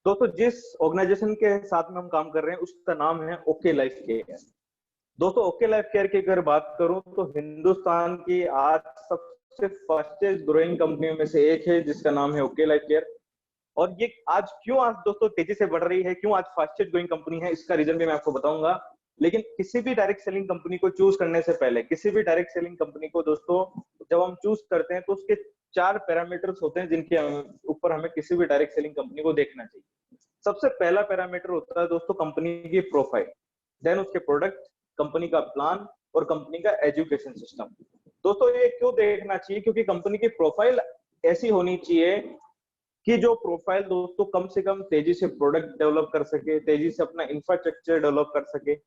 दोस्तों जिस ऑर्गेनाइजेशन के साथ में हम काम कर रहे हैं उसका नाम है ओके लाइफ केयर। दोस्तों ओके लाइफ केयर की अगर बात करूं तो हिंदुस्तान की आज सबसे फास्टेस्ट ग्रोइंग कंपनियों में से एक है जिसका नाम है ओके लाइफ केयर। और ये आज दोस्तों तेजी से बढ़ रही है, क्यों आज फास्टेस्ट ग्रोइंग कंपनी है, इसका रीजन भी मैं आपको बताऊंगा। लेकिन किसी भी डायरेक्ट सेलिंग कंपनी को चूज करने से पहले, किसी भी डायरेक्ट सेलिंग कंपनी को दोस्तों जब हम चूज करते हैं तो उसके 4 पैरामीटर्स होते हैं जिनके ऊपर हमें किसी भी डायरेक्ट सेलिंग कंपनी को देखना चाहिए। सबसे पहला पैरामीटर होता है दोस्तों कंपनी की प्रोफाइल, देन उसके प्रोडक्ट, कंपनी का प्लान और कंपनी का एजुकेशन सिस्टम। दोस्तों ये क्यों देखना चाहिए, क्योंकि कंपनी की प्रोफाइल ऐसी होनी चाहिए कि जो प्रोफाइल दोस्तों कम से कम तेजी से प्रोडक्ट डेवलप कर सके, तेजी से अपना इंफ्रास्ट्रक्चर डेवलप कर सके,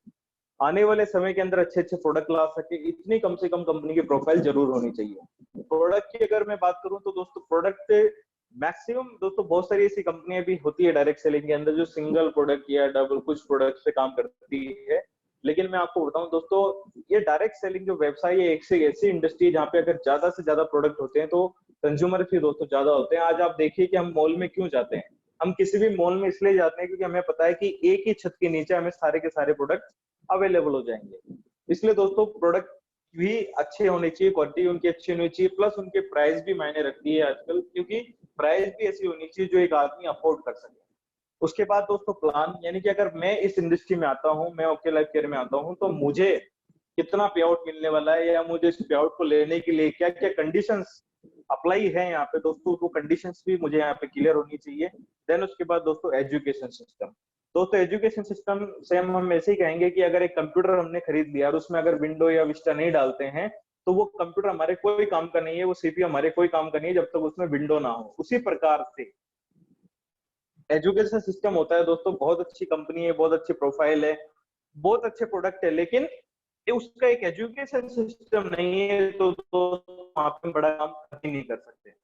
आने वाले समय के अंदर अच्छे अच्छे प्रोडक्ट ला सके, इतनी कम से कम कंपनी की प्रोफाइल जरूर होनी चाहिए। प्रोडक्ट की अगर मैं बात करूं तो दोस्तों प्रोडक्ट मैक्सिमम दोस्तों बहुत सारी ऐसी कंपनियां भी होती है डायरेक्ट सेलिंग के अंदर जो सिंगल प्रोडक्ट या डबल कुछ प्रोडक्ट पे काम करती है। लेकिन मैं आपको बताऊं दोस्तों, ये डायरेक्ट सेलिंग जो व्यवसाय है एक से ऐसी इंडस्ट्री जहाँ पे अगर ज्यादा से ज्यादा प्रोडक्ट होते हैं तो कंज्यूमर भी दोस्तों ज्यादा होते हैं। आज आप देखिए कि हम मॉल में क्यों जाते हैं, हम किसी भी मॉल में इसलिए जाते हैं क्योंकि हमें पता है कि एक ही छत के नीचे हमें सारे के सारे प्रोडक्ट अवेलेबल हो जाएंगे। इसलिए दोस्तों प्रोडक्ट भी अच्छे होने चाहिए, क्वालिटी उनकी अच्छी होनी चाहिए, प्लस उनके प्राइस भी मायने रखती है आजकल, क्योंकि प्राइस भी ऐसी होनी चाहिए जो एक आदमी अफोर्ड कर सके। उसके बाद दोस्तों प्लान, यानी कि अगर मैं इस इंडस्ट्री में आता हूँ, मैं ओके लाइफ केयर में आता हूँ, तो मुझे कितना पे आउट मिलने वाला है या मुझे इस पे आउट को लेने के लिए क्या क्या कंडीशंस अप्लाई है यहाँ पे दोस्तों, वो कंडीशंस भी मुझे यहाँ पे क्लियर होनी चाहिए। देन उसके बाद दोस्तों एजुकेशन सिस्टम। दोस्तों एजुकेशन सिस्टम से हम ऐसे ही कहेंगे कि अगर एक कंप्यूटर हमने खरीद लिया और उसमें अगर विंडो या विस्टा नहीं डालते हैं तो वो कंप्यूटर हमारे कोई काम का नहीं है, वो सीपीयू हमारे कोई काम का नहीं है जब तक उसमें विंडो ना हो। उसी प्रकार से एजुकेशन सिस्टम होता है दोस्तों, बहुत अच्छी कंपनी है, बहुत अच्छी प्रोफाइल है, बहुत अच्छे प्रोडक्ट है, लेकिन ये उसका एक एजुकेशन सिस्टम नहीं है तो आप बड़ा काम ही नहीं कर सकते।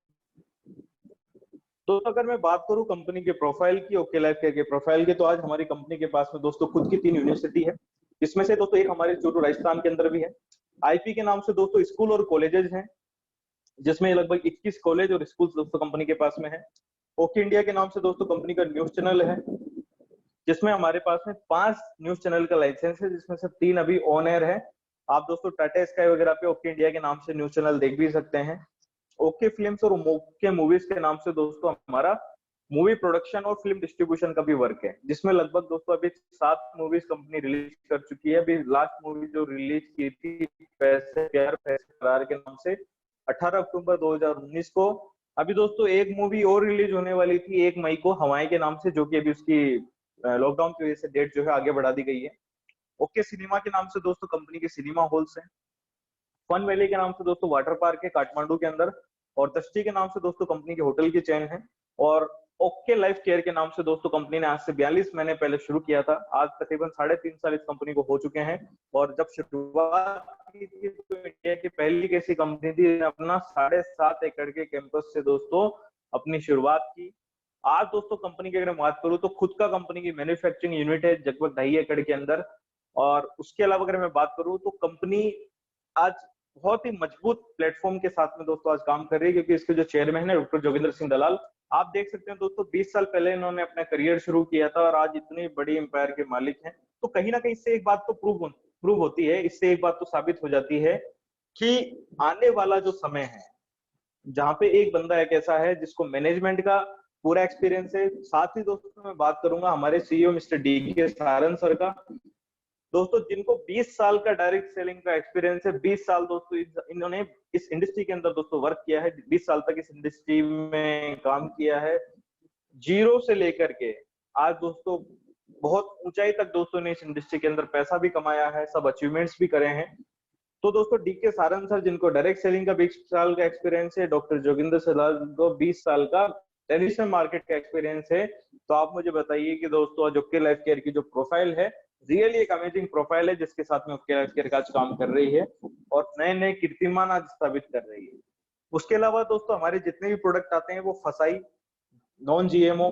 तो अगर मैं बात करूं कंपनी के प्रोफाइल की, ओके लाइफ केयर के प्रोफाइल की, तो आज हमारी कंपनी के पास में दोस्तों खुद की 3 यूनिवर्सिटी है। इसमें से दोस्तों एक हमारे चूरू राजस्थान के अंदर भी है। आईपी के नाम से दोस्तों स्कूल और कॉलेजेस हैं, जिसमें लगभग 21 कॉलेज और स्कूल दोस्तों कंपनी के पास में है। ओके इंडिया के नाम से दोस्तों कंपनी का न्यूज चैनल है, जिसमें हमारे पास में 5 न्यूज चैनल का लाइसेंस है, जिसमें से 3 अभी ऑन एयर है। आप दोस्तों टाटा स्काई वगैरह पे ओके इंडिया के नाम से न्यूज चैनल देख भी सकते हैं। ओके फिल्म्स और ओके मूवीज के नाम से दोस्तों हमारा मूवी प्रोडक्शन और फिल्म डिस्ट्रीब्यूशन का भी वर्क है, जिसमें लगभग दोस्तों अभी 7 मूवीज कंपनी रिलीज कर चुकी है। अभी लास्ट मूवी जो रिलीज की थी पैसे प्यार पैसे करार के नाम से 18 अक्टूबर 2019 को। अभी दोस्तों एक मूवी और रिलीज होने वाली थी 1 मई को हवाएं के नाम से, जो कि अभी उसकी लॉकडाउन की वजह से डेट जो है आगे बढ़ा दी गई है। ओके सिनेमा के नाम से दोस्तों कंपनी के सिनेमा हॉल्स हैं। फन वैली के नाम से दोस्तों वाटर पार्क है काठमांडू के अंदर, और दृष्टि के नाम से दोस्तों कंपनी के होटल की चेन है। और ओके लाइफ केयर के नाम से दोस्तों कंपनी ने आज से 42 महीने पहले शुरू किया था, आज तकरीबन 3.5 साल इस कंपनी को हो चुके हैं। और जब शुरुआत की थी तो इंडिया की पहली ऐसी कंपनी थी अपना 7.5 एकड़ के कैंपस से दोस्तों अपनी शुरुआत की। आज दोस्तों कंपनी की अगर मैं बात करूं तो खुद का कंपनी की मैन्युफैक्चरिंग यूनिट है लगभग 2.5 एकड़ के अंदर। और उसके अलावा अगर मैं बात करूं तो कंपनी आज बहुत ही मजबूत प्लेटफॉर्म के साथ में दोस्तों आज काम कर रही है, क्योंकि इसके जो चेयरमैन है डॉक्टर जोगिंदर सिंह दलाल, आप देख सकते हैं दोस्तों 20 साल पहले इन्होंने अपना करियर शुरू किया था और आज इतनी बड़ी एम्पायर के मालिक हैं। तो कहीं ना कहीं इससे एक बात तो प्रूव होती है, इससे एक बात तो साबित हो जाती है कि आने वाला जो समय है जहाँ पे एक बंदा एक ऐसा है जिसको मैनेजमेंट का पूरा एक्सपीरियंस है। साथ ही दोस्तों मैं बात करूंगा हमारे सीईओ मिस्टर डी के सारन सर का, दोस्तों जिनको 20 साल का डायरेक्ट सेलिंग का एक्सपीरियंस है। 20 साल दोस्तों इन्होंने इस इंडस्ट्री के अंदर दोस्तों वर्क किया है, 20 साल तक इस इंडस्ट्री में काम किया है, जीरो से लेकर के आज दोस्तों बहुत ऊंचाई तक दोस्तों ने इस इंडस्ट्री के अंदर पैसा भी कमाया है, सब अचीवमेंट्स भी करे हैं। तो दोस्तों डी के सारन सर जिनको डायरेक्ट सेलिंग का 20 साल का एक्सपीरियंस है, डॉक्टर जोगिंदर सलाल को 20 साल का ट्रेडिशनल मार्केट का एक्सपीरियंस है। तो आप मुझे बताइए कि दोस्तों आज ओके लाइफ केयर की जो प्रोफाइल है रियली एक अमेजिंग प्रोफाइल है, जिसके साथ में ओके लाइफ केयर का आज काम कर रही है और नए नए कीर्तिमान आज स्थापित कर रही है। उसके अलावा दोस्तों हमारे जितने भी प्रोडक्ट आते हैं वो फसाई, non GMO,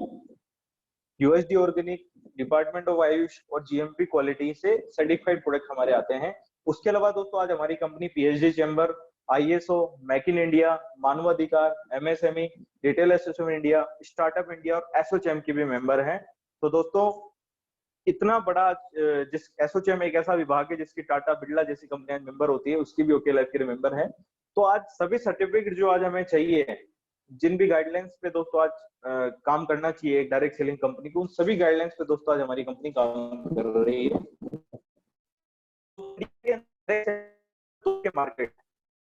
USD organic, department of Ayush और जीएमपी क्वालिटी से सर्टिफाइड प्रोडक्ट हमारे आते हैं। उसके अलावा दोस्तों आज हमारी company PhD chamber, ISO, make in India, मानवाधिकार, MSME, retail association India, startup India और एसोचैम के भी मेंबर हैं। तो दोस्तों इतना बड़ा जिस एसोचैम एक ऐसा विभाग है जिसकी टाटा बिरला जैसी कंपनियां मेंबर होती है, उसकी भी ओके लाइफ के मेंबर है। तो आज सभी सर्टिफिकेट जो आज हमें चाहिए, जिन भी गाइडलाइंस पे दोस्तों आज काम करना चाहिए एक डायरेक्ट सेलिंग कंपनी को, उन सभी गाइडलाइंस पे दोस्तों आज हमारी कंपनी काम कर रही है। मार्केट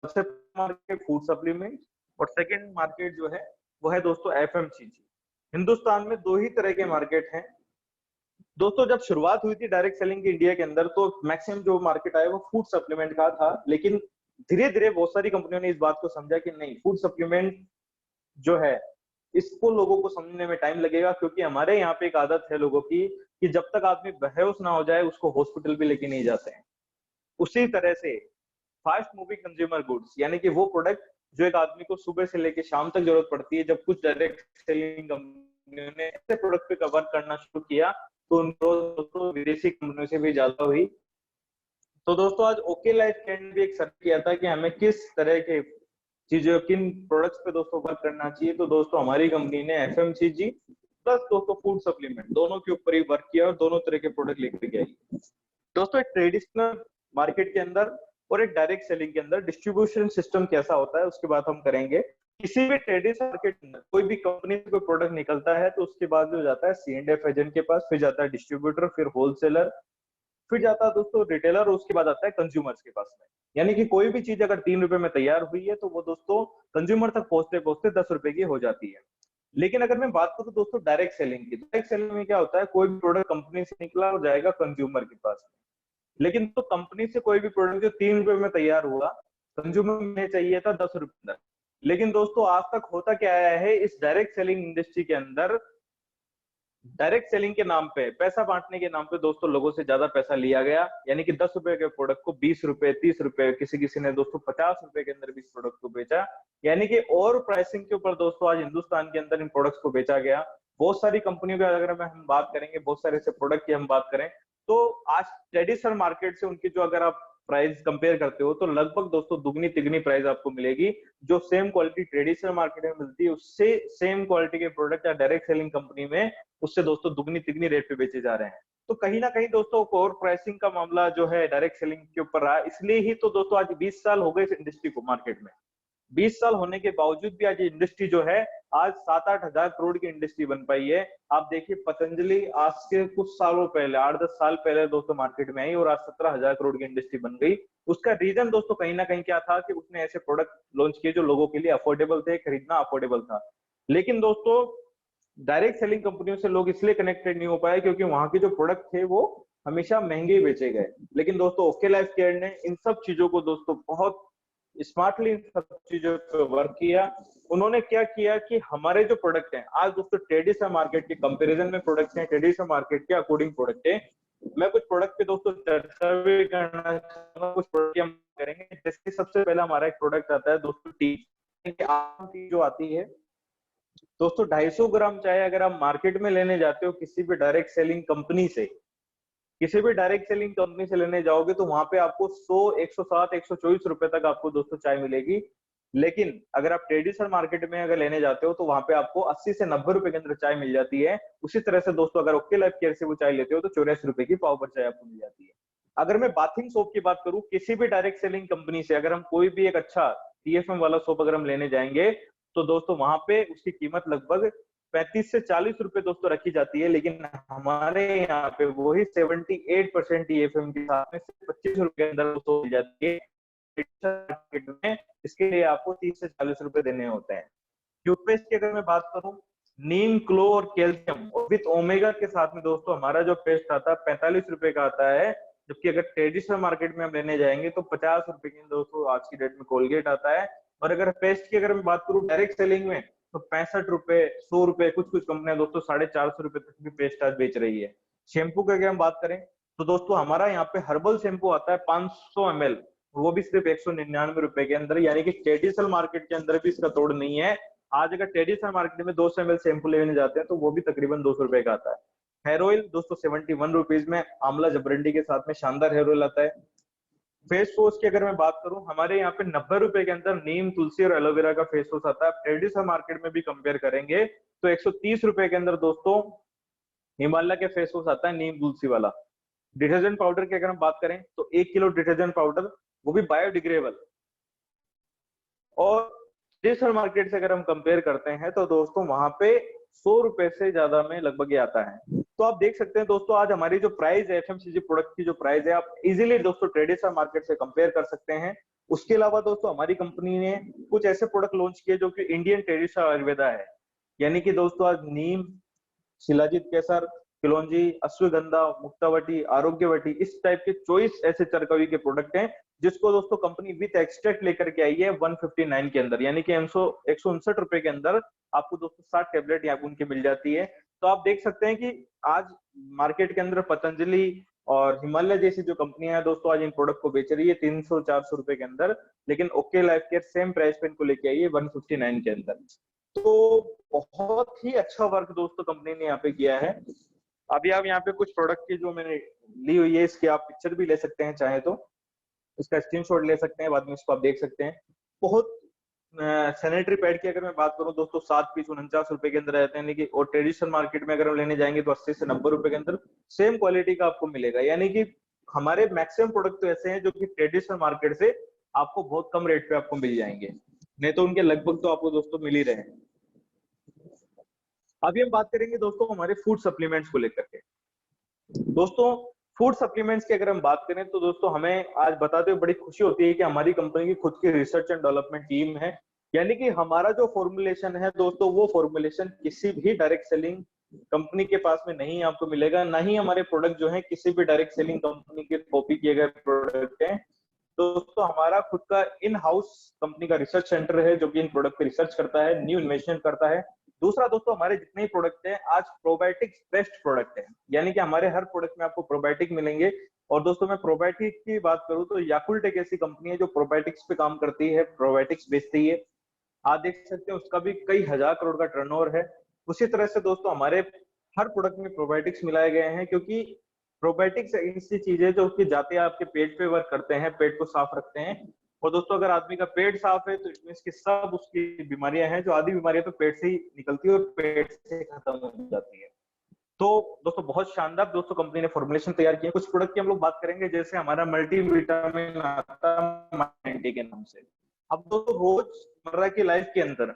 सबसे मार्केट फूड सप्लीमेंट और सेकंड मार्केट जो है वो है दोस्तों FMCG। हिंदुस्तान में दो ही तरह के मार्केट हैं दोस्तों। जब शुरुआत हुई थी डायरेक्ट सेलिंग की इंडिया के अंदर तो मैक्सिमम जो मार्केट आया वो फूड सप्लीमेंट का था, लेकिन धीरे धीरे बहुत सारी कंपनियों ने इस बात को समझा कि नहीं, फूड सप्लीमेंट जो है इसको लोगों को समझने में टाइम लगेगा, क्योंकि हमारे यहाँ पे एक आदत है लोगों की कि जब तक आदमी बेहोश ना हो जाए उसको हॉस्पिटल भी लेके नहीं जाते हैं। उसी तरह से फास्ट मूविंग कंज्यूमर गुड्स यानी कि वो प्रोडक्ट जो एक आदमी को सुबह से लेकर शाम तक जरूरत पड़ती है, जब कुछ डायरेक्ट सेलिंग कंपनियों ने ऐसे प्रोडक्ट पे कवर करना शुरू किया तो उनको विदेशी कंपनियों से भी ज्यादा हुई। तो दोस्तों आज ओके लाइफ ने भी एक सर्वे किया था कि हमें किस तरह के चीजों, किन प्रोडक्ट्स पे दोस्तों वर्क करना चाहिए। तो दोस्तों हमारी कंपनी ने FMCG प्लस दोस्तों फूड सप्लीमेंट दोनों के ऊपर ही वर्क किया और दोनों तरह के प्रोडक्ट लेकर के आई। दोस्तों एक ट्रेडिशनल मार्केट के अंदर और एक डायरेक्ट सेलिंग के अंदर डिस्ट्रीब्यूशन सिस्टम कैसा होता है उसके बाद हम करेंगे। किसी भी ट्रेडिशनल मार्केट में कोई भी कंपनी से कोई प्रोडक्ट निकलता है तो उसके बाद जो जाता है C&F एजेंट के पास, फिर जाता है डिस्ट्रीब्यूटर, फिर होलसेलर, फिर जाता है दोस्तों रिटेलर और उसके बाद आता है कंज्यूमर्स के पास में। यानी कि कोई भी चीज अगर 3 रुपए में तैयार हुई है तो वो दोस्तों कंज्यूमर तक पहुंचते पहुंचते 10 रुपए की हो जाती है। लेकिन अगर मैं बात करूं दोस्तों डायरेक्ट सेलिंग की, डायरेक्ट सेलिंग में क्या होता है, कोई भी प्रोडक्ट कंपनी से निकला और जाएगा कंज्यूमर के पास में। लेकिन तो कंपनी से कोई भी प्रोडक्ट जो 3 रुपए में तैयार हुआ कंज्यूमर में चाहिए था 10 रुपए। लेकिन दोस्तों आज तक होता क्या आया है इस डायरेक्ट सेलिंग इंडस्ट्री के अंदर, डायरेक्ट सेलिंग के नाम पे, पैसा बांटने के नाम पे दोस्तों लोगों से ज्यादा पैसा लिया गया। यानी कि 10 रुपए के प्रोडक्ट को 20 रुपए, 30 रुपए, किसी किसी ने दोस्तों 50 रुपए के अंदर भी इस प्रोडक्ट को बेचा। यानी कि और प्राइसिंग के ऊपर दोस्तों आज हिंदुस्तान के अंदर इन प्रोडक्ट्स को बेचा गया। बहुत सारी कंपनियों के अगर हम बात करेंगे, बहुत सारे ऐसे प्रोडक्ट की हम बात करें तो आज ट्रेडिशनल मार्केट से उनकी जो अगर आप प्राइस कंपेयर करते हो तो लगभग दोस्तों दुगनी तिगनी प्राइस आपको मिलेगी। जो सेम क्वालिटी ट्रेडिशनल मार्केट में मिलती है उससे सेम क्वालिटी के प्रोडक्ट या डायरेक्ट सेलिंग कंपनी में उससे दोस्तों दुगनी तिगनी रेट पे बेचे जा रहे हैं। तो कहीं ना कहीं दोस्तों ओवर प्राइसिंग का मामला जो है डायरेक्ट सेलिंग के ऊपर रहा, इसलिए ही तो दोस्तों आज 20 साल हो गए इस इंडस्ट्री को मार्केट में। 20 साल होने के बावजूद भी आज इंडस्ट्री जो है आज 7-8 हजार करोड़ की इंडस्ट्री बन पाई है। आप देखिए पतंजलि आज के कुछ सालों पहले, 8-10 साल पहले दोस्तों मार्केट में आई और आज 17 हजार करोड़ की इंडस्ट्री बन गई। उसका रीजन दोस्तों कहीं ना कहीं क्या था कि उसने ऐसे प्रोडक्ट लॉन्च किए जो लोगों के लिए अफोर्डेबल थे, खरीदना अफोर्डेबल था। लेकिन दोस्तों डायरेक्ट सेलिंग कंपनियों से लोग इसलिए कनेक्टेड नहीं हो पाए क्योंकि वहां के जो प्रोडक्ट थे वो हमेशा महंगे बेचे गए। लेकिन दोस्तों ओके लाइफ केयर ने इन सब चीजों को दोस्तों बहुत स्मार्टली इन सब चीजों पर वर्क किया। उन्होंने क्या किया कि हमारे जो प्रोडक्ट हैं आज दोस्तों ट्रेडिशनल मार्केट के कंपैरिजन में प्रोडक्ट हैं, ट्रेडिशनल मार्केट के अकॉर्डिंग प्रोडक्ट है। मैं कुछ प्रोडक्ट पे दोस्तों चर्चा भी करना चाहूंगा, कुछ प्रोडक्ट हम करेंगे। जैसे सबसे पहला हमारा एक प्रोडक्ट आता है दोस्तों टी। आम टी जो आती है दोस्तों 250 ग्राम चाय अगर आप मार्केट में लेने जाते हो किसी भी डायरेक्ट सेलिंग कंपनी से, किसी भी डायरेक्ट सेलिंग कंपनी से लेने जाओगे तो वहां पे आपको 100, 107, 124 रुपए तक आपको दोस्तों चाय मिलेगी। लेकिन अगर आप ट्रेडिशनल मार्केट में अगर लेने जाते हो तो वहां पे आपको 80 से 90 रुपए के अंदर चाय मिल जाती है। उसी तरह से दोस्तों अगर ओके लाइफ केयर से वो चाय लेते हो तो 84 रुपए की पाव पर चाय आपको मिल जाती है। अगर मैं बाथिंग सोप की बात करूं, किसी भी डायरेक्ट सेलिंग कंपनी से अगर हम कोई भी एक अच्छा TFM वाला सोप अगर हम लेने जाएंगे तो दोस्तों वहां पे उसकी कीमत लगभग 35 से 40 रुपए दोस्तों रखी जाती है। लेकिन हमारे यहाँ पे वही 78% TFM के साथ में 25 रुपए के अंदर दोस्तों मिल जाती है। में इसके लिए आपको 30 से 40 रुपए देने होते हैं। टूथपेस्ट की अगर मैं बात करूं, नीम, क्लो और कैल्शियम और विद ओमेगा के साथ में दोस्तों हमारा जो पेस्ट आता है 45 रुपए का आता है। जबकि अगर ट्रेडिशनल मार्केट में हम लेने जाएंगे तो 50 रुपए की दोस्तों आज की डेट में कोलगेट आता है। और अगर पेस्ट की अगर मैं बात करूं डायरेक्ट सेलिंग में तो 65 रुपए, 100 रुपए, कुछ कुछ कंपनियां दोस्तों 450 रुपए तक भी पेस्ट आज बेच रही है। शैम्पू की अगर हम बात करें तो दोस्तों हमारा यहाँ पे हर्बल शैम्पू आता है 500 ml, वो भी सिर्फ 199 रुपए के अंदर। यानी कि ट्रेडिशनल मार्केट के अंदर भी इसका तोड़ नहीं है। आज अगर ट्रेडिशनल मार्केट में 200 ml शैम्पू लेने जाते हैं तो वो भी तकरीबन 200 रुपए का आता है। हेयर ऑयल दोस्तों 71 रुपीज में, आंवला जबरंडी के साथ में शानदार हेयर ऑयल आता है। फेस वॉश की अगर मैं बात करूं, हमारे यहाँ पे 90 रुपए के अंदर नीम, तुलसी और एलोवेरा का फेस वॉश आता है। ट्रेडिशनल मार्केट में भी कंपेयर करेंगे तो 130 रुपए के अंदर दोस्तों हिमालय के फेस वॉश आता है नीम तुलसी वाला। डिटर्जेंट पाउडर की अगर हम बात करें तो 1 किलो डिटर्जेंट पाउडर, वो भी बायोडिग्रेडेबल। और ट्रेडिशनल मार्केट से अगर हम कंपेयर करते हैं तो दोस्तों वहां पे 100 रुपए से ज्यादा में लगभग ये आता है। तो आप देख सकते हैं दोस्तों, आज हमारी जो प्राइस है एफएमसीजी प्रोडक्ट की, जो प्राइस है आप इजीली दोस्तों ट्रेडिशनल मार्केट से कंपेयर कर सकते हैं। उसके अलावा दोस्तों हमारी कंपनी ने कुछ ऐसे प्रोडक्ट लॉन्च किए जो कि इंडियन ट्रेडिशनल आयुर्वेदा है, यानी कि दोस्तों आज नीम, शिलाजीत केसर, किलोंजी, अश्वगंधा, मुक्तावटी, आरोग्यवटी, इस टाइप के चॉइस ऐसे चरकवी के प्रोडक्ट हैं जिसको दोस्तों कंपनी विद एक्सट्रैक्ट लेकर के आई है 159 के अंदर, यानी कि 159 रुपए के अंदर आपको दोस्तों 60 टेबलेट यहाँ उनकी मिल जाती है। तो आप देख सकते हैं कि आज मार्केट के अंदर पतंजलि और हिमालय जैसी जो कंपनियां हैं दोस्तों आज इन प्रोडक्ट को बेच रही है 300-400 रुपए के अंदर, लेकिन okay life care same price पे इनको लेके आई है 159 के अंदर। तो बहुत ही अच्छा वर्क दोस्तों कंपनी ने यहाँ पे किया है। अभी आप यहाँ पे कुछ प्रोडक्ट की जो मैंने ली हुई है इसकी आप पिक्चर भी ले सकते हैं, चाहे तो इसका स्क्रीनशॉट ले सकते हैं, बाद में इसको आप देख सकते हैं। बहुत सैनिटरी पैड की अगर मैं बात करूं दोस्तों 7 पीस 49 रुपए के अंदर रहते हैं, लेकिन और ट्रेडिशनल मार्केट में अगर हम लेने जाएंगे तो 80 से 90 रुपए के अंदर सेम क्वालिटी का आपको मिलेगा। यानी कि हमारे मैक्सिमम प्रोडक्ट तो ऐसे हैं जो कि ट्रेडिशनल मार्केट से आपको बहुत कम रेट पे आपको मिल जाएंगे, नहीं तो उनके लगभग तो आपको दोस्तों मिल ही रहे हैं। अभी हम बात करेंगे दोस्तों हमारे फूड सप्लीमेंट्स को लेकर के। दोस्तों फूड सप्लीमेंट्स की अगर हम बात करें तो दोस्तों हमें आज बताते हुए बड़ी खुशी होती है कि हमारी कंपनी की खुद की रिसर्च एंड डेवलपमेंट टीम है, यानी कि हमारा जो फॉर्मुलेशन है दोस्तों वो फॉर्मुलेशन किसी भी डायरेक्ट सेलिंग कंपनी के पास में नहीं आपको मिलेगा, ना ही हमारे प्रोडक्ट जो है किसी भी डायरेक्ट सेलिंग कंपनी के कॉपी किए गए प्रोडक्ट है। दोस्तों हमारा खुद का इन हाउस कंपनी का रिसर्च सेंटर है जो कि इन प्रोडक्ट पे रिसर्च करता है, न्यू इन्वेस्टमेंट करता है। दूसरा दोस्तों हमारे जितने ही प्रोडक्ट हैं आज प्रोबायोटिक्स बेस्ट प्रोडक्ट है, यानी कि हमारे हर प्रोडक्ट में आपको प्रोबायोटिक मिलेंगे। और दोस्तों मैं प्रोबायोटिक की बात करूं तो याकुल्ट एक ऐसी कंपनी है जो प्रोबायोटिक्स पे काम करती है, प्रोबायोटिक्स बेचती है। आप देख सकते हैं उसका भी कई हजार करोड़ का टर्नओवर है। उसी तरह से दोस्तों हमारे हर प्रोडक्ट में प्रोबायोटिक्स मिलाए गए हैं, क्योंकि प्रोबायोटिक्स ऐसी चीजें जो कि जाते आपके पेट पे वर्क करते हैं, पेट को साफ रखते हैं। और दोस्तों अगर आदमी का पेट साफ है तो इट मींस कि सब उसकी बीमारियां हैं, जो आधी बीमारियां तो पेट से ही निकलती है और पेट से खत्म हो जाती है। तो दोस्तों बहुत शानदार दोस्तों कंपनी ने फॉर्मुलेशन तैयार किए। कुछ प्रोडक्ट की हम लोग बात करेंगे, जैसे हमारा मल्टी विटामिन आता है माइंटी के नाम से। अब दोस्तों रोजमर्रा की लाइफ के अंदर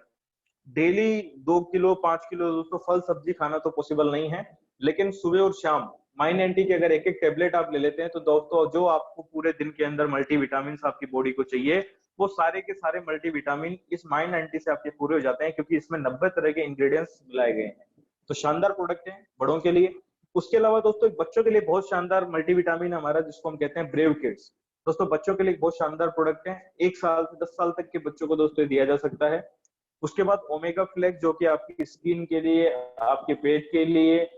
डेली 2 किलो 5 किलो दोस्तों फल सब्जी खाना तो पॉसिबल नहीं है, लेकिन सुबह और शाम माइन एंटी की अगर एक एक टेबलेट आप ले लेते हैं तो दोस्तों जो आपको पूरे दिन के अंदर मल्टीविटामिन आपकी बॉडी को चाहिए वो सारे के सारे मल्टीविटामिन इस माइन एंटी से आपके पूरे हो जाते हैं, क्योंकि इसमें 90 तरह के इंग्रेडिएंट्स मिलाए गए हैं। तो शानदार प्रोडक्ट है बड़ों के लिए। उसके अलावा दोस्तों बच्चों के लिए बहुत शानदार मल्टीविटामिन हमारा जिसको हम कहते हैं ब्रेव किड्स। दोस्तों बच्चों के लिए बहुत शानदार प्रोडक्ट है, 1 साल से 10 साल तक के बच्चों को दोस्तों दिया जा सकता है। उसके बाद ओमेगा फ्लेक्स जो कि आपकी स्किन के लिए, आपके पेट के लिए,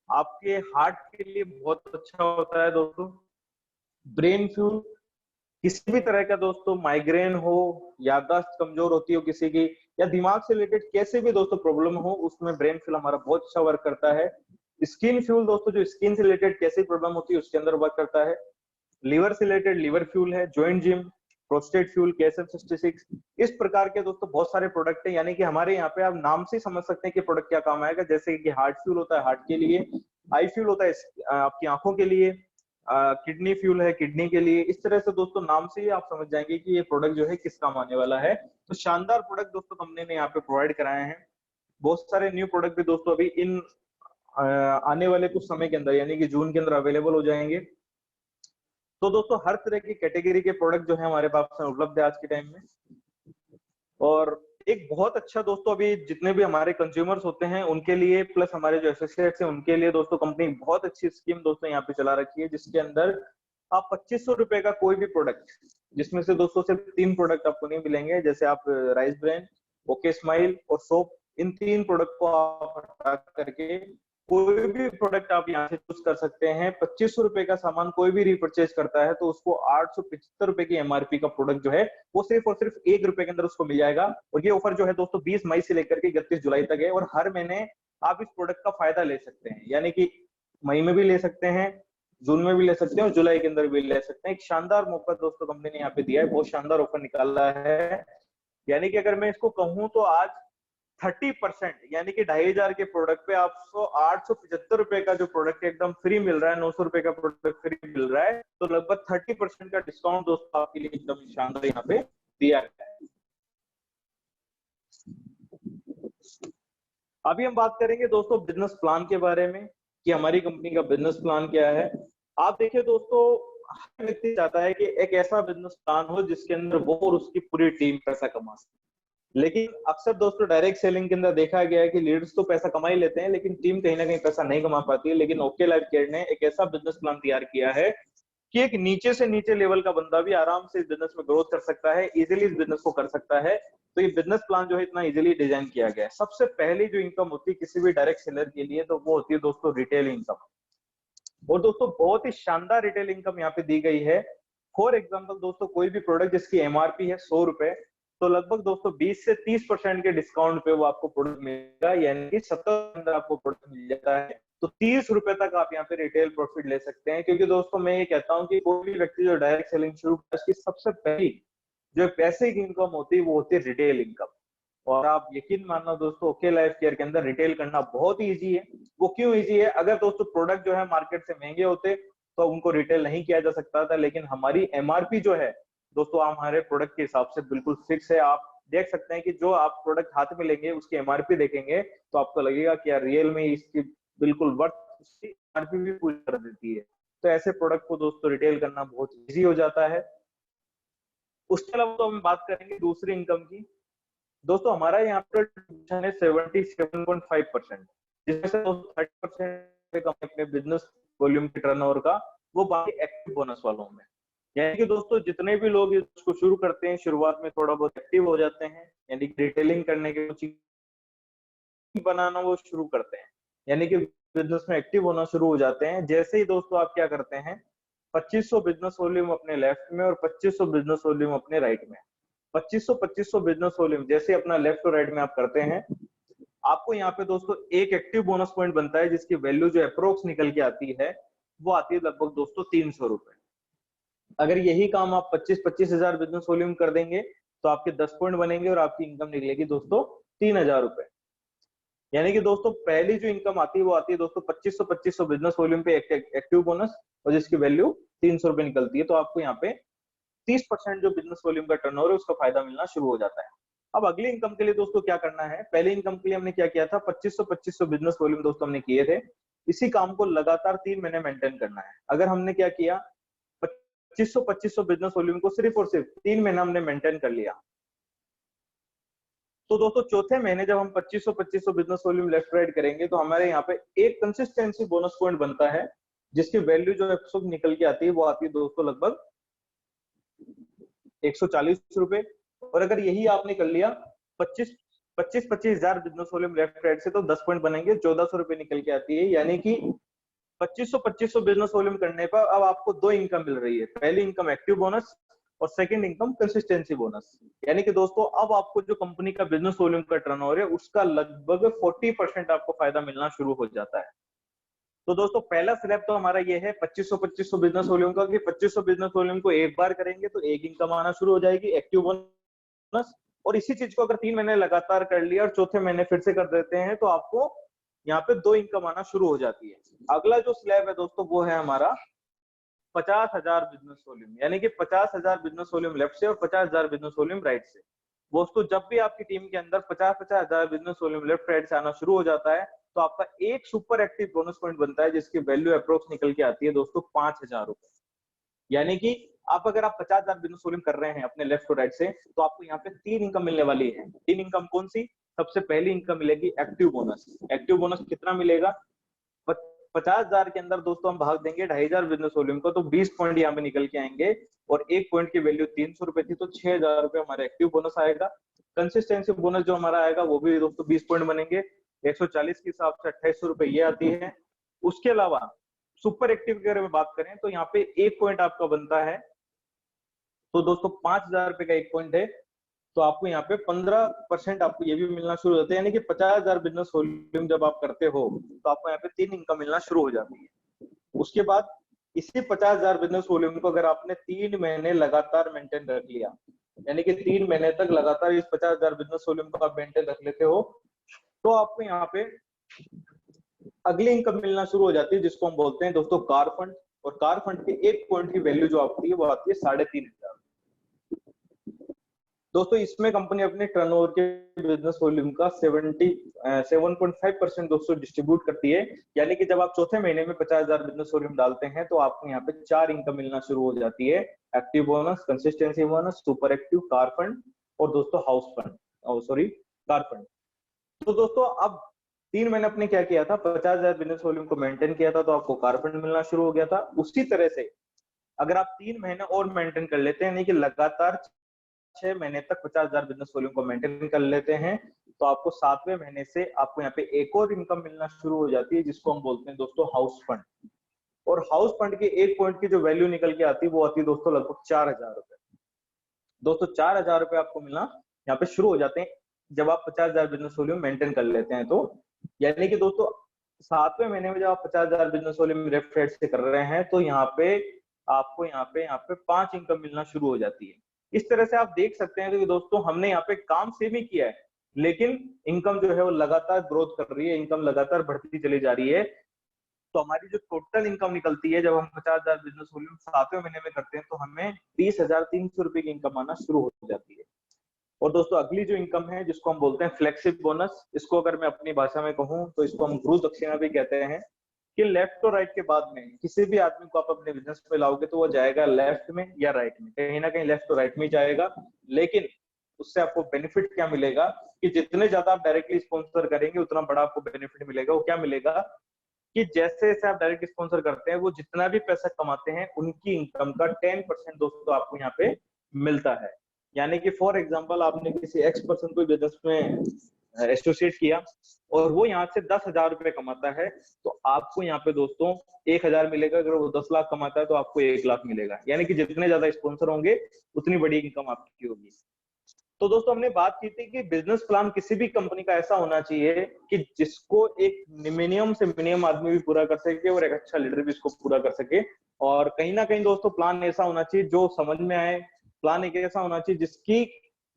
आपके हार्ट के लिए बहुत अच्छा होता है दोस्तों। ब्रेन फ्यूल, किसी भी तरह का दोस्तों माइग्रेन हो, याददाश्त कमजोर होती हो किसी की, या दिमाग से रिलेटेड कैसे भी दोस्तों प्रॉब्लम हो, उसमें ब्रेन फ्यूल हमारा बहुत अच्छा वर्क करता है। स्किन फ्यूल दोस्तों जो स्किन से रिलेटेड कैसी प्रॉब्लम होती है उसके अंदर वर्क करता है। लिवर से रिलेटेड लिवर फ्यूल है, joint gym, prostate fuel, KSM66, इस प्रकार के दोस्तों बहुत सारे प्रोडक्ट हैं। यानी कि हमारे यहाँ पे आप नाम से समझ सकते हैं कि प्रोडक्ट क्या काम आएगा। जैसे कि हार्ट फ्यूल होता है हार्ट के लिए, आई फ्यूल होता है आपकी आंखों के लिए, किडनी फ्यूल है किडनी के लिए। इस तरह से दोस्तों नाम से ही आप समझ जाएंगे कि ये प्रोडक्ट जो है किस काम आने वाला है। तो शानदार प्रोडक्ट दोस्तों कंपनी ने यहाँ पे प्रोवाइड कराए हैं। बहुत सारे न्यू प्रोडक्ट भी दोस्तों अभी इन आने वाले कुछ समय के अंदर यानी कि जून के अंदर अवेलेबल हो जाएंगे। तो दोस्तों हर तरह की कैटेगरी के प्रोडक्ट जो है हमारे पास में उपलब्ध है आज के टाइम में। और एक बहुत अच्छा दोस्तों अभी जितने भी हमारे कंज्यूमर्स होते हैं उनके लिए, प्लस हमारे जो एसोसिएट्स हैं उनके लिए दोस्तों कंपनी बहुत अच्छी स्कीम दोस्तों यहाँ पे चला रखी है, जिसके अंदर आप 2500 रुपए का कोई भी प्रोडक्ट, जिसमें से दोस्तों सिर्फ 3 प्रोडक्ट आपको नहीं मिलेंगे, जैसे आप राइस ब्रांड, ओके स्माइल और सोप, इन 3 प्रोडक्ट को आप हटा करके कोई भी प्रोडक्ट आप यहाँ से चूज कर सकते हैं। 2500 रुपए का सामान कोई भी रिपर्चेज करता है तो उसको 875 रुपए की एमआरपी का प्रोडक्ट जो है वो सिर्फ और सिर्फ 1 रुपए के अंदर उसको मिल जाएगा। और ये ऑफर जो है दोस्तों 20 मई से लेकर के 31 जुलाई तक है, और हर महीने आप इस प्रोडक्ट का फायदा ले सकते हैं, यानी कि मई में भी ले सकते हैं, जून में भी ले सकते हैं और जुलाई के अंदर भी ले सकते हैं। एक शानदार मौका दोस्तों कंपनी ने यहाँ पे दिया है, बहुत शानदार ऑफर निकाला है। यानी कि अगर मैं इसको कहूँ तो आज 30% यानी कि 2500 के प्रोडक्ट पे आपको 875 का जो प्रोडक्ट एकदम फ्री मिल रहा है, 900 रुपए का प्रोडक्ट फ्री मिल रहा है, तो लगभग 30% का डिस्काउंट दोस्तों आपके लिए एकदम शानदार यहाँ पे दिया गया है। अभी हम बात करेंगे दोस्तों बिजनेस प्लान के बारे में कि हमारी कंपनी का बिजनेस प्लान क्या है। आप देखिए दोस्तों, हर व्यक्ति चाहता है कि एक ऐसा बिजनेस प्लान हो जिसके अंदर वो और उसकी पूरी टीम पैसा कमा सके। लेकिन अक्सर दोस्तों डायरेक्ट सेलिंग के अंदर देखा गया है कि लीडर्स तो पैसा कमा ही लेते हैं लेकिन टीम कहीं ना कहीं पैसा नहीं कमा पाती है। लेकिन ओके लाइफ केयर ने एक ऐसा बिजनेस प्लान तैयार किया है कि एक नीचे से नीचे लेवल का बंदा भी आराम से इस बिजनेस में ग्रोथ कर सकता है, इजीली इस बिजनेस को कर सकता है। तो ये बिजनेस प्लान जो है इतना इजीली डिजाइन किया गया है। सबसे पहली जो इनकम होती है किसी भी डायरेक्ट सेलर के लिए तो वो होती है दोस्तों रिटेल इनकम। और दोस्तों बहुत ही शानदार रिटेल इनकम यहाँ पे दी गई है। फॉर एग्जाम्पल दोस्तों, कोई भी प्रोडक्ट जिसकी एमआरपी है 100 रुपए, तो लगभग दोस्तों 20 से 30% के डिस्काउंट पे वो आपको प्रोडक्ट मिलेगा, यानी कि 70 अंदर आपको प्रोडक्ट मिल जाता है। तो 30 रुपए तक आप यहाँ पे रिटेल प्रॉफिट ले सकते हैं। क्योंकि दोस्तों मैं ये कहता हूँ कि कोई भी व्यक्ति जो डायरेक्ट सेलिंग शुरू करता है उसकी सबसे पहली जो पैसे की इनकम होती है वो होती है रिटेल इनकम। और आप यकीन मानना दोस्तों, ओके लाइफ केयर के अंदर रिटेल करना बहुत ही ईजी है। वो क्यों ईजी है? अगर दोस्तों प्रोडक्ट जो है मार्केट से महंगे होते तो उनको रिटेल नहीं किया जा सकता था, लेकिन हमारी एमआरपी जो है दोस्तों हमारे प्रोडक्ट के हिसाब से बिल्कुल फिक्स है। आप देख सकते हैं कि जो आप प्रोडक्ट हाथ में लेंगे उसकी एमआरपी देखेंगे तो आपको लगेगा कि यार रियल में इसकी बिल्कुल वर्थ उसकी एमआरपी भी पूरी कर देती है। तो ऐसे प्रोडक्ट को दोस्तों रिटेल करना बहुत ईजी हो जाता है। उसके अलावा तो हम बात करेंगे दूसरी इनकम की। दोस्तों हमारा यहाँ पर है 77.5%, जिसमें से 30% अपने बिजनेस वॉल्यूम के टर्नओवर का वो बाकी एक्टिव बोनस वालों में। यानी कि दोस्तों जितने भी लोग इसको शुरू करते हैं शुरुआत में थोड़ा बहुत एक्टिव हो जाते हैं, यानी कि रिटेलिंग करने के कुछ बनाना वो शुरू करते हैं, यानी कि बिजनेस में एक्टिव होना शुरू हो जाते हैं। जैसे ही दोस्तों आप क्या करते हैं, 2500 बिजनेस वॉल्यूम अपने लेफ्ट में और 2500 बिजनेस वॉल्यूम अपने राइट में। 2500 बिजनेस वॉल्यूम जैसे अपना लेफ्ट और राइट में आप करते हैं, आपको यहाँ पे दोस्तों एक एक्टिव बोनस पॉइंट बनता है जिसकी वैल्यू जो अप्रोक्स निकल के आती है वो आती है लगभग दोस्तों 300 रुपए। अगर यही काम आप 25 हजार बिजनेस वॉल्यूम कर देंगे तो आपके 10 पॉइंट बनेंगे और आपकी इनकम निकलेगी दोस्तों 3000 रुपए। यानी कि दोस्तों पहली जो इनकम आती है वो आती है दोस्तों 2500 बिजनेस वॉल्यूम पे एक्टिव बोनस, और जिसकी वैल्यू 300 रुपए निकलती है। तो आपको यहाँ पे 30% जो बिजनेस वॉल्यूम का टर्नओवर है उसका फायदा मिलना शुरू हो जाता है। अब अगली इनकम के लिए दोस्तों क्या करना है, पहली इनकम के लिए हमने क्या किया था, 2500 बिजनेस वॉल्यूम दोस्तों हमने किए थे। इसी काम को लगातार 3 महीने मेंटेन करना है। अगर हमने क्या किया, 2500 बिजनेस वॉल्यूम को सिर्फ और सिर्फ 3 महीना हमने मेंटेन कर लिया, तो दोस्तों चौथे महीने जब हम 2500 बिजनेस वॉल्यूम लेफ्ट राइट करेंगे तो हमारे यहाँ पे एक कंसिस्टेंसी बोनस पॉइंट बनता है जिसकी वैल्यू जो है निकल के आती है वो आती है दोस्तों लगभग 140 रुपए। और अगर यही आपने कर लिया 25 हजार बिजनेस वॉल्यूम लेफ्ट राइट से तो 10 पॉइंट बनेंगे, 1400 रुपए निकल के आती है। यानी कि 2500 बिजनेस वॉल्यूम करने पर अब आपको दो इनकम मिल रही है, पहली इनकम एक्टिव बोनस और सेकंड इनकम कंसिस्टेंसी बोनस। यानी कि दोस्तों अब आपको जो कंपनी का बिजनेस वॉल्यूम का टर्नओवर है उसका लगभग 40% आपको फायदा मिलना शुरू हो जाता है। तो दोस्तों पहला स्टेप तो हमारा ये है 2500 बिजनेस वॉल्यूम का, कि 2500 बिजनेस वॉल्यूम को एक बार करेंगे तो एक इनकम आना शुरू हो जाएगी एक्टिव बोनस। और इसी चीज को अगर 3 महीने लगातार कर लिया और चौथे महीने फिर से कर देते हैं तो आपको यहाँ पे दो इनकम आना शुरू हो जाती है। अगला जो स्लैब है दोस्तों वो है हमारा 50,000 बिजनेस वॉल्यूम, यानी कि 50,000 बिजनेस वॉल्यूम लेफ्ट से और 50,000 बिजनेस वॉल्यूम राइट से। दोस्तों जब भी आपकी टीम के अंदर 50,000 बिजनेस वॉल्यूम लेफ्ट राइट से आना शुरू हो जाता है तो आपका एक सुपर एक्टिव बोनस पॉइंट बनता है जिसकी वैल्यू अप्रोक्स निकल के आती है दोस्तों 5,000 रुपए। यानी कि अगर आप 50,000 बिजनेस वॉल्यूम कर रहे हैं अपने लेफ्ट और राइट से तो आपको यहाँ पे 3 इनकम मिलने वाली है। 3 इनकम कौन सी? सबसे पहली इनकम मिलेगी एक्टिव बोनस। एक्टिव बोनस कितना मिलेगा? 50,000 के अंदर दोस्तों हम भाग देंगे 2500 बिजनेस वॉल्यूम को तो 20 पॉइंट यहाँ पे निकल के आएंगे, और एक पॉइंट की वैल्यू 300 रुपए थी तो 6,000 रुपए हमारा एक्टिव बोनस आएगा। कंसिस्टेंसी बोनस जो हमारा आएगा वो भी दोस्तों 20 पॉइंट बनेंगे, 140 के हिसाब से 2800 रुपए ये आती है। उसके अलावा सुपर एक्टिव की अगर बात करें तो यहाँ पे एक पॉइंट आपका बनता है, तो दोस्तों 5,000 रुपए का एक पॉइंट है, तो आपको यहाँ पे 15% आपको ये भी मिलना शुरू होता है। यानी कि 50,000 बिजनेस वॉल्यूम जब आप करते हो तो आपको यहाँ पे 3 इनकम मिलना शुरू हो जाती है। उसके बाद इसी 50,000 बिजनेस वॉल्यूम को अगर आपने 3 महीने लगातार मेंटेन रख लिया, यानी कि 3 महीने तक लगातार इस 50,000 बिजनेस वॉल्यूम को आप मेंटेन रख लेते हो, तो आपको यहाँ पे अगली इनकम मिलना शुरू हो जाती है, जिसको हम बोलते हैं दोस्तों कार फंड। और कार फंड के एक पॉइंट की वैल्यू जो आती है वो आती है 3,500। दोस्तों इसमें कंपनी अपने टर्नओवर के बिजनेस वॉल्यूम का 7.5% दोस्तों डिस्ट्रीब्यूट करती है। यानी कि जब आप चौथे महीने में 50,000 बिजनेस वॉल्यूम डालते हैं तो आपको यहाँ पे 4 इनकम मिलना शुरू हो जाती है। Active bonus, consistency bonus, super active, car fund और दोस्तों house fund, sorry car fund. तो दोस्तों अब 3 महीने आपने क्या किया था, 50,000 बिजनेस वॉल्यूम को मेंटेन किया था, तो आपको कार फंड मिलना शुरू हो गया था। उसी तरह से अगर आप 3 महीने और मेंटेन कर लेते हैं, यानी कि लगातार 6 महीने तक 50,000 बिजनेस वॉल्यूम को मेंटेन कर लेते हैं, तो आपको 7वें महीने से आपको यहाँ पे एक और इनकम मिलना शुरू हो जाती है, जिसको हम बोलते हैं दोस्तों हाउस फंड। और हाउस फंड के एक पॉइंट की जो वैल्यू निकल के आती है वो आती है दोस्तों लगभग 4,000 रुपए। दोस्तों 4,000 रुपए आपको मिलना यहाँ पे शुरू हो जाते हैं जब आप 50,000 बिजनेस वॉल्यूम मेंटेन कर लेते हैं। तो यानी कि दोस्तों 7वें महीने में जब आप 50,000 बिजनेस वॉल्यूम रेफ रेट से कर रहे हैं, तो यहाँ पे आपको यहाँ पे 5 इनकम मिलना शुरू हो जाती है। इस तरह से आप देख सकते हैं कि दोस्तों हमने यहाँ पे काम सेम ही किया है, लेकिन इनकम जो है वो लगातार ग्रोथ कर रही है, इनकम लगातार बढ़ती चली जा रही है। तो हमारी जो टोटल इनकम निकलती है जब हम 50,000 बिजनेस वॉल्यूम 7वें महीने में करते हैं, तो हमें 30,300 रुपए की इनकम आना शुरू हो जाती है। और दोस्तों अगली जो इनकम है जिसको हम बोलते हैं फ्लेक्सिब बोनस, इसको अगर मैं अपनी भाषा में कहूँ तो इसको हम गुरु दक्षिणा भी कहते हैं, कि लेफ्ट और राइट के बाद में किसी भी आदमी को आप अपने बिजनेस में लाओगे तो वो जाएगा लेफ्ट में या राइट में, कहीं ना कहीं लेफ्ट और राइट में जाएगा। लेकिन उससे आपको बेनिफिट क्या मिलेगा कि जितने ज्यादा आप डायरेक्टली स्पॉन्सर करेंगे उतना बड़ा आपको बेनिफिट मिलेगा। वो क्या मिलेगा कि जैसे जैसे आप डायरेक्ट स्पॉन्सर करते हैं, वो जितना भी पैसा कमाते हैं उनकी इनकम का 10% दोस्तों आपको यहाँ पे मिलता है। यानी कि फॉर एग्जांपल आपने किसी एक्स पर्सन को बिजनेस में एसोसिएट किया और वो यहाँ से 10,000 रुपए कमाता है, तो आपको यहाँ पे दोस्तों 1,000 मिलेगा। अगर वो 10 लाख कमाता है तो आपको 1 लाख मिलेगा। यानी कि जितने ज्यादा स्पॉन्सर होंगे उतनी बड़ी इनकम आपकी होगी। तो दोस्तों हमने बात की थी कि बिजनेस प्लान किसी भी कंपनी का ऐसा होना चाहिए कि जिसको एक मिनिमम से मिनिमम आदमी भी पूरा कर सके और एक अच्छा लीडर भी इसको पूरा कर सके। और कहीं ना कहीं दोस्तों प्लान ऐसा होना चाहिए जो समझ में आए। प्लान एक ऐसा होना चाहिए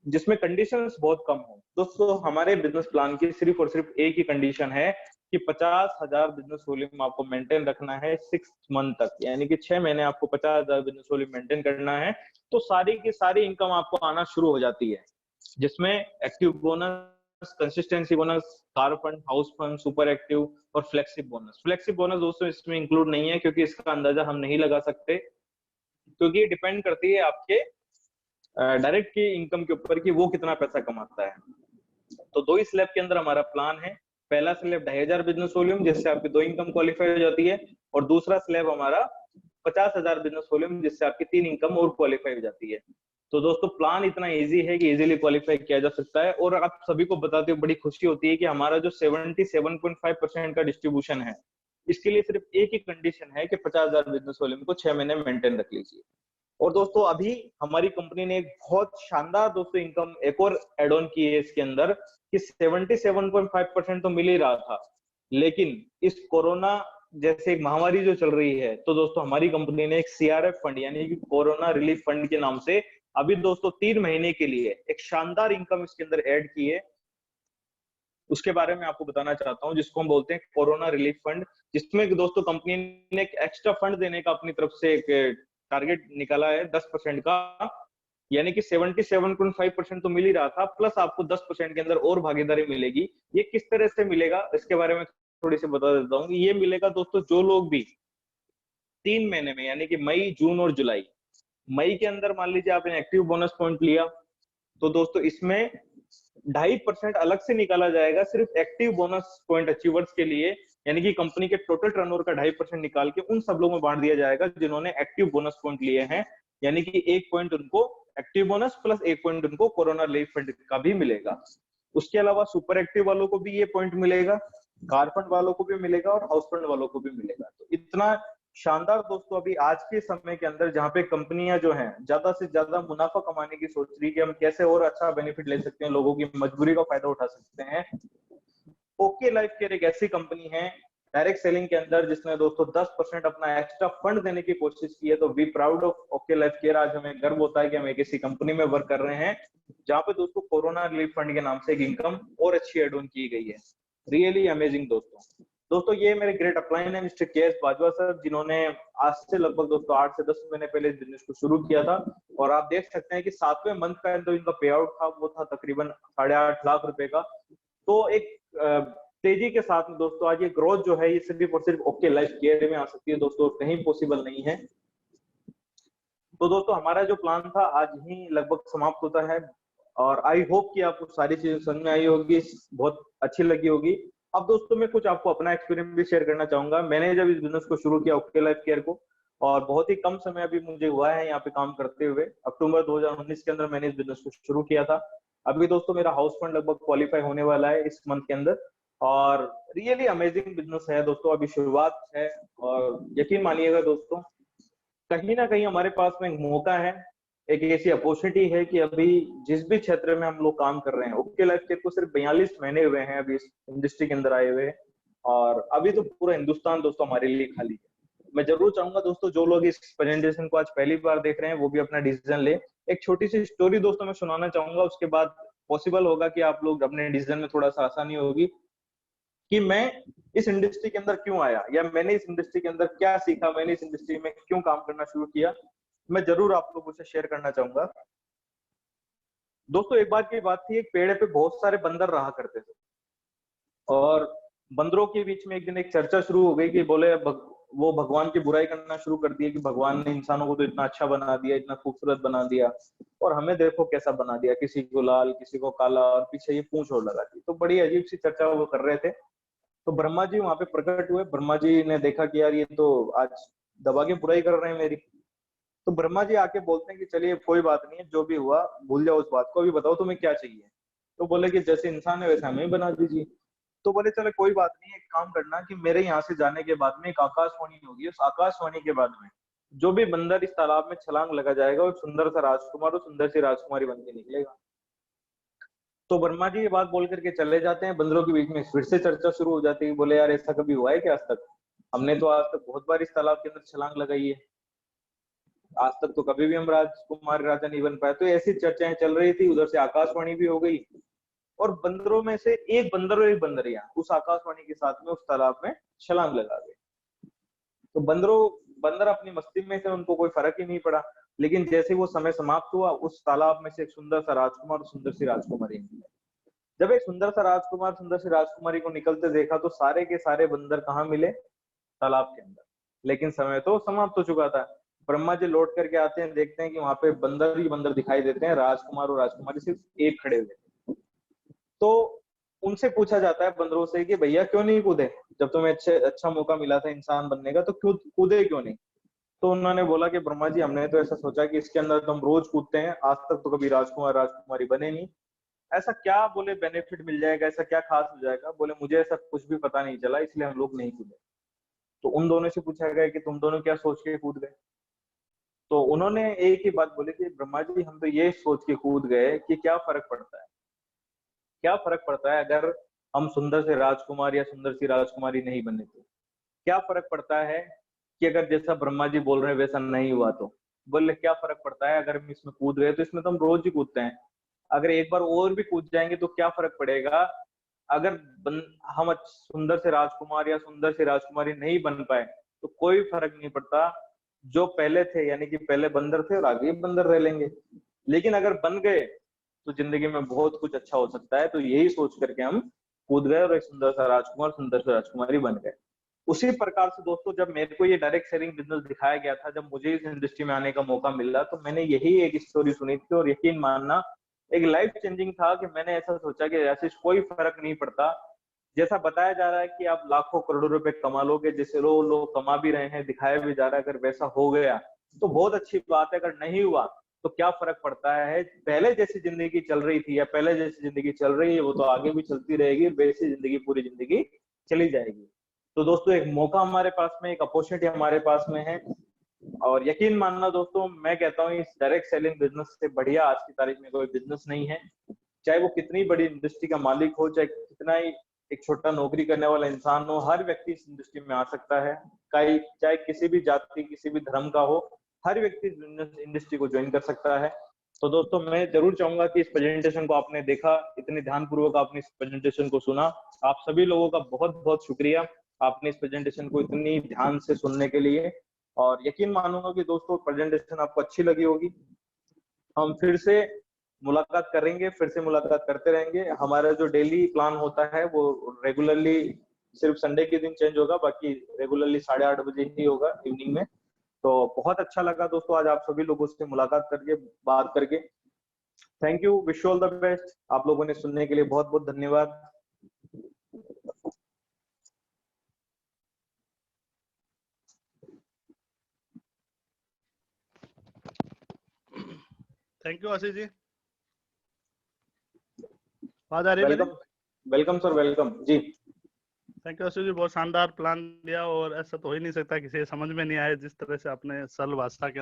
जिसमें कंडीशंस बहुत कम हो। दोस्तों हमारे बिजनेस प्लान की सिर्फ और सिर्फ एक ही कंडीशन है कि 50,000 बिजनेस वॉल्यूम आपको मेंटेन रखना है 6 मंथ तक, यानी कि 6 महीने आपको 50,000 बिजनेस वॉल्यूम मेंटेन करना है। तो सारी की सारी इनकम आपको आना शुरू हो जाती है, जिसमें active bonus, consistency bonus, car fund, house fund, super active और फ्लेक्सिब बोनस। फ्लेक्सिब बोनस दोस्तों इसमें इंक्लूड नहीं है क्योंकि इसका अंदाजा हम नहीं लगा सकते, क्योंकि ये डिपेंड करती है आपके डायरेक्ट की इनकम के ऊपर कि वो कितना पैसा कमाता है। तो 2 ही स्लैब के अंदर हमारा प्लान है। पहला स्लैब 2,500 बिजनेस वॉल्यूम जिससे आपकी 2 इनकम क्वालिफाई हो जाती है, और दूसरा स्लैब हमारा 50,000 बिजनेस वॉल्यूम जिससे आपकी 3 इनकम और क्वालिफाई हो जाती है। तो दोस्तों प्लान इतना इजी है कि इजीली क्वालिफाई किया जा सकता है। और आप सभी को बताते हुए बड़ी खुशी होती है कि हमारा जो 77.5% का डिस्ट्रीब्यूशन है, इसके लिए सिर्फ एक ही कंडीशन है कि 50,000 बिजनेस वॉल्यूम को 6 महीने मेंटेन रख लीजिए। और दोस्तों अभी हमारी कंपनी ने एक बहुत शानदार दोस्तों इनकम एक और एड ऑन की है इसके अंदर, कि 77.5% तो मिल ही रहा था, लेकिन इस कोरोना जैसे एक महामारी जो चल रही है, तो दोस्तों हमारी कंपनी ने एक सीआरएफ फंड यानी कि कोरोना रिलीफ फंड के नाम से अभी दोस्तों 3 महीने के लिए एक शानदार इनकम इसके अंदर ऐड की है। उसके बारे में आपको बताना चाहता हूं, जिसको हम बोलते हैं कोरोना रिलीफ फंड, जिसमें दोस्तों कंपनी ने एक एक्स्ट्रा फंड देने का अपनी तरफ से एक टारगेट निकाला है 10% का। यानी कि 77.5% तो मिल ही रहा था, प्लस आपको 10% के अंदर और भागीदारी मिलेगी। ये किस तरह से मिलेगा इसके बारे में थोड़ी सी बता देता हूँ। ये मिलेगा दोस्तों जो लोग भी 3 महीने में यानी कि मई, जून और जुलाई, मई के अंदर मान लीजिए आपने एक्टिव बोनस पॉइंट लिया, तो दोस्तों इसमें 2.5% अलग से निकाला जाएगा सिर्फ एक्टिव बोनस पॉइंट अचीवर्स के लिए। यानी कि कंपनी के टोटल टर्नओवर का 2.5% निकाल के उन सब लोगों में बांट दिया जाएगा जिन्होंने एक्टिव बोनस पॉइंट लिए हैं। यानी कि 1 पॉइंट उनको एक्टिव बोनस प्लस 1 पॉइंट उनको कोरोना रिलीफ फंड का भी मिलेगा। उसके अलावा सुपर एक्टिव वालों को भी ये पॉइंट मिलेगा, कार फंड वालों को भी मिलेगा और हाउस फंड वालों को भी मिलेगा। तो इतना शानदार दोस्तों अभी आज के समय के अंदर जहां पे कंपनियां जो हैं ज्यादा से ज्यादा मुनाफा कमाने की सोच रही है कि हम कैसे और अच्छा बेनिफिट ले सकते हैं, लोगों की मजबूरी का फायदा उठा सकते हैं। ओके लाइफ केयर एक ऐसी कंपनी है डायरेक्ट सेलिंग के अंदर जिसने दोस्तों 10% अपना एक्स्ट्रा फंड देने की कोशिश की है। तो be proud of okay life care. आज हमें गर्व होता है कि हम एक ऐसी कंपनी में वर्क कर रहे हैं जहाँ पे दोस्तों कोरोना रिलीफ फंड के नाम से एक इनकम और अच्छी एड ऑन की गई है। रियली अमेजिंग दोस्तों ये मेरे ग्रेट अपलाइन है मिस्टर के एस बाजवा सर, जिन्होंने आज से लगभग दोस्तों 8 से 10 महीने पहले इस बिजनेस को शुरू किया था। और आप देख सकते हैं कि 7वें मंथ का जो इनका पे आउट था वो था तकरीबन 8.5 लाख रुपए का। तो एक तेजी के साथ में दोस्तों आज ये ग्रोथ जो है ये सिर्फ और सिर्फ ओके लाइफ केयर में आ सकती है दोस्तों, कहीं पॉसिबल नहीं है। तो दोस्तों हमारा जो प्लान था आज ही लगभग समाप्त होता है और आई होप कि आपको सारी चीजें समझ में आई होगी, बहुत अच्छी लगी होगी। अब दोस्तों मैं कुछ आपको अपना एक्सपीरियंस भी शेयर करना चाहूंगा। मैंने जब इस बिजनेस को शुरू किया ओके लाइफ केयर को, और बहुत ही कम समय अभी मुझे हुआ है यहाँ पे काम करते हुए, अक्टूबर 2019 के अंदर मैंने इस बिजनेस को शुरू किया था। अभी दोस्तों मेरा हाउस फंड लगभग क्वालिफाई होने वाला है इस मंथ के अंदर, और रियली अमेजिंग बिजनेस है दोस्तों, अभी शुरुआत है। और यकीन मानिएगा दोस्तों, कहीं ना कहीं हमारे पास में एक मौका है, एक ऐसी अपॉर्चुनिटी है कि अभी जिस भी क्षेत्र में हम लोग काम कर रहे हैं, ओके लाइफ केयर को सिर्फ 42 महीने हुए हैं अभी इस इंडस्ट्री के अंदर आए हुए, और अभी तो पूरा हिंदुस्तान दोस्तों हमारे लिए खाली है। मैं जरूर चाहूंगा दोस्तों जो लोग इस प्रेजेंटेशन को आज पहली बार देख रहे हैं वो भी अपना डिसीजन ले। एक छोटी सी स्टोरी दोस्तों मैं सुनाना चाहूंगा, उसके बाद पॉसिबल होगा कि आप लोग अपने डिसीजन में थोड़ा सा आसानी होगी कि मैं इस इंडस्ट्री के अंदर क्यों आया, या मैंने इस इंडस्ट्री के अंदर क्या सीखा, मैंने इस इंडस्ट्री में क्यों काम करना शुरू किया, मैं जरूर आप लोगों से शेयर करना चाहूंगा। दोस्तों एक बार की बात थी, एक पेड़ पे बहुत सारे बंदर रहा करते थे, और बंदरों के बीच में एक दिन एक चर्चा शुरू हो गई कि बोले वो भगवान की बुराई करना शुरू कर दिया कि भगवान ने इंसानों को तो इतना अच्छा बना दिया, इतना खूबसूरत बना दिया, और हमें देखो कैसा बना दिया, किसी को लाल किसी को काला और पीछे ये पूंछ और लगा दी। तो बड़ी अजीब सी चर्चा वो कर रहे थे। तो ब्रह्मा जी वहां पे प्रकट हुए। ब्रह्मा जी ने देखा कि यार ये तो आज दबा के बुराई कर रहे हैं मेरी। तो ब्रह्मा जी आके बोलते हैं कि चलिए कोई बात नहीं है, जो भी हुआ भूल जाओ उस बात को, अभी बताओ तुम्हें क्या चाहिए। तो बोले कि जैसे इंसान है वैसे हमें बना दीजिए। तो बोले चले कोई बात नहीं, एक काम करना कि मेरे यहाँ से जाने के बाद में एक आकाशवाणी होगी, उस आकाशवाणी के बाद में जो भी बंदर इस तालाब में छलांग लगा जाएगा वो सुंदर सा राजकुमार और सुंदर सी राजकुमारी बन के निकलेगा। तो ब्रह्मा जी ये बात बोल करके चले जाते हैं। बंदरों के बीच में फिर से चर्चा शुरू हो जाती है। बोले यार ऐसा कभी हुआ है क्या आज तक? हमने तो आज तक बहुत बार इस तालाब के अंदर छलांग लगाई है, आज तक तो कभी भी हम राजकुमार राजा नहीं बन पाए। तो ऐसी चर्चाएं चल रही थी, उधर से आकाशवाणी भी हो गई, और बंदरों में से एक बंदर और एक बंदरिया उस आकाशवाणी के साथ में उस तालाब में छलांग लगा गए। तो बंदर अपनी मस्ती में थे, उनको कोई फर्क ही नहीं पड़ा। लेकिन जैसे वो समय समाप्त हुआ, उस तालाब में से एक सुंदर सा राजकुमार और सुंदर सी राजकुमारी निकले। जब एक सुंदर सा राजकुमार सुंदर सी राजकुमारी को निकलते देखा तो सारे के सारे बंदर कहाँ मिले? तालाब के अंदर। लेकिन समय तो समाप्त हो चुका था। ब्रह्मा जी लौट करके आते हैं, देखते हैं कि वहां पे बंदर ही बंदर दिखाई देते हैं, राजकुमार और राजकुमारी सिर्फ एक खड़े हुए। तो उनसे पूछा जाता है बंदरों से कि भैया क्यों नहीं कूदे, जब तुम्हें अच्छा मौका मिला था इंसान बनने का, तो क्यों कूदे क्यों नहीं? तो उन्होंने बोला कि ब्रह्मा जी हमने तो ऐसा सोचा कि इसके अंदर तो हम रोज कूदते हैं, आज तक तो कभी राजकुमार राजकुमारी बने नहीं, ऐसा क्या बोले बेनिफिट मिल जाएगा, ऐसा क्या खास हो जाएगा? बोले मुझे ऐसा कुछ भी पता नहीं चला, इसलिए हम लोग नहीं कूदे। तो उन दोनों से पूछा गया कि तुम दोनों क्या सोच के कूद गए? तो उन्होंने एक ही बात बोली कि ब्रह्मा जी हम तो ये सोच के कूद गए कि क्या फर्क पड़ता है, क्या फर्क पड़ता है अगर हम सुंदर से राजकुमार या सुंदर सी राजकुमारी नहीं बने तो? क्या फर्क पड़ता है कि अगर जैसा ब्रह्मा जी बोल रहे हैं वैसा नहीं हुआ तो? बोले क्या फर्क पड़ता है अगर हम इसमें कूद गए, तो इसमें तो हम रोज ही कूदते हैं, अगर एक बार और भी कूद जाएंगे तो क्या फर्क पड़ेगा? अगर हम सुंदर से राजकुमार या सुंदर सी राजकुमारी नहीं बन पाए तो कोई फर्क नहीं पड़ता, जो पहले थे यानी कि पहले बंदर थे और आगे बंदर रह लेंगे। लेकिन अगर बन गए तो जिंदगी में बहुत कुछ अच्छा हो सकता है। तो यही सोच करके हम कूद गए और एक सुंदर सा राजकुमार सुंदर सी राजकुमारी बन गए। उसी प्रकार से दोस्तों जब मेरे को ये डायरेक्ट सेलिंग बिजनेस दिखाया गया था, जब मुझे इस इंडस्ट्री में आने का मौका मिला, तो मैंने यही एक स्टोरी सुनी थी, और यकीन मानना एक लाइफ चेंजिंग था कि मैंने ऐसा सोचा कि ऐसे कोई फर्क नहीं पड़ता, जैसा बताया जा रहा है कि आप लाखों करोड़ों रुपए कमा लोगे, जैसे लोग कमा भी रहे हैं, दिखाया भी जा रहा है, अगर वैसा हो गया तो बहुत अच्छी बात है, अगर नहीं हुआ तो क्या फर्क पड़ता है? पहले जैसी जिंदगी चल रही थी या पहले जैसी जिंदगी चल रही है वो तो आगे भी चलती रहेगी, वैसी जिंदगी पूरी जिंदगी चली जाएगी। तो दोस्तों एक मौका हमारे पास में, एक अपॉर्चुनिटी हमारे पास में है, और यकीन मानना दोस्तों मैं कहता हूँ इस डायरेक्ट सेलिंग बिजनेस से बढ़िया आज की तारीख में कोई बिजनेस नहीं है। चाहे वो कितनी बड़ी इंडस्ट्री का मालिक हो, चाहे कितना ही एक छोटा नौकरी करने वाला इंसान हो, हर व्यक्ति इस इंडस्ट्री में आ सकता है। चाहे किसी भी जाति, किसी भी धर्म का हो, हर व्यक्ति इंडस्ट्री को ज्वाइन कर सकता है। तो दोस्तों मैं जरूर चाहूंगा कि इस प्रेजेंटेशन को आपने देखा, इतने ध्यानपूर्वक आपने इस प्रेजेंटेशन को सुना। आप सभी लोगों का बहुत बहुत शुक्रिया, आपने इस प्रेजेंटेशन को इतनी ध्यान से सुनने के लिए। और यकीन मानूंगा कि दोस्तों प्रेजेंटेशन आपको अच्छी लगी होगी। हम फिर से मुलाकात करेंगे, फिर से मुलाकात करते रहेंगे। हमारा जो डेली प्लान होता है वो रेगुलरली सिर्फ संडे के दिन चेंज होगा, बाकी रेगुलरली 8:30 बजे ही होगा इवनिंग में। तो बहुत अच्छा लगा दोस्तों आज आप सभी लोगों से मुलाकात करके, बात करके। Thank you, wish you all the best. आप लोगों ने सुनने के लिए बहुत बहुत धन्यवाद। Thank you Ashish ji. आवाज आ रही है मेरी? वेलकम सर, वेलकम जी। थैंक यू आशीष जी, बहुत शानदार प्लान दिया और ऐसा तो हो ही नहीं सकता किसी समझ में नहीं आए जिस तरह से आपने सरल भाषा के